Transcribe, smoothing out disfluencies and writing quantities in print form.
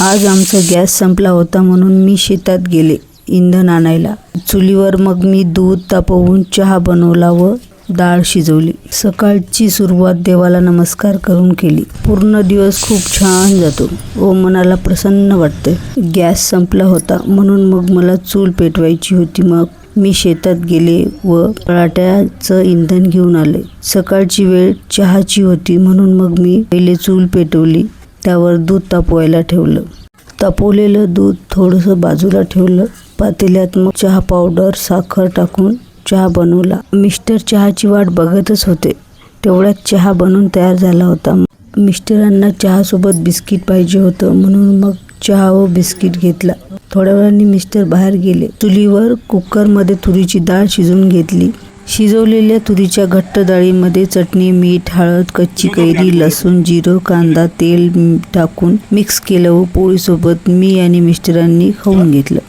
आज आमचा गॅस संपला होता म्हणून मी शेतात गेले इंधन आणायला। चुलीवर मग मी दूध तापवून चहा बनवला व डाळ शिजवली। सकाळची सुरुवात देवाला नमस्कार करून केली। पूर्ण दिवस खूप छान जातो व मनाला प्रसन्न वाटते। गॅस संपला होता म्हणून मग मला चूल पेटवायची होती। मग मी शेतात गेले व पराठ्याचं इंधन घेऊन आले। सकाळची वेळ चहाची होती म्हणून मग मी पहिले चूल पेटवली, त्यावर दूध तापवायला ठेवलं। तापवलेलं दूध थोडंसं बाजूला ठेवलं। पातेल्यात मग चहा पावडर, साखर टाकून चहा बनवला। मिस्टर चहाची वाट बघतच होते। तेवढ्यात चहा बनून तयार झाला होता। मिस्टरांना चहासोबत बिस्किट पाहिजे होतं म्हणून मग चहा व बिस्किट घेतला। थोड्या वेळाने मिस्टर बाहेर गेले। चुलीवर कुकरमध्ये तुरीची डाळ शिजवून घेतली। शिजवलेल्या तुरीच्या घट्ट डाळीमध्ये चटणी, मीठ, हळद, कच्ची कैरी, लसूण, जिरं, कांदा, तेल टाकून मिक्स केलं व पोळीसोबत मी आणि मिस्टरांनी खाऊन घेतलं।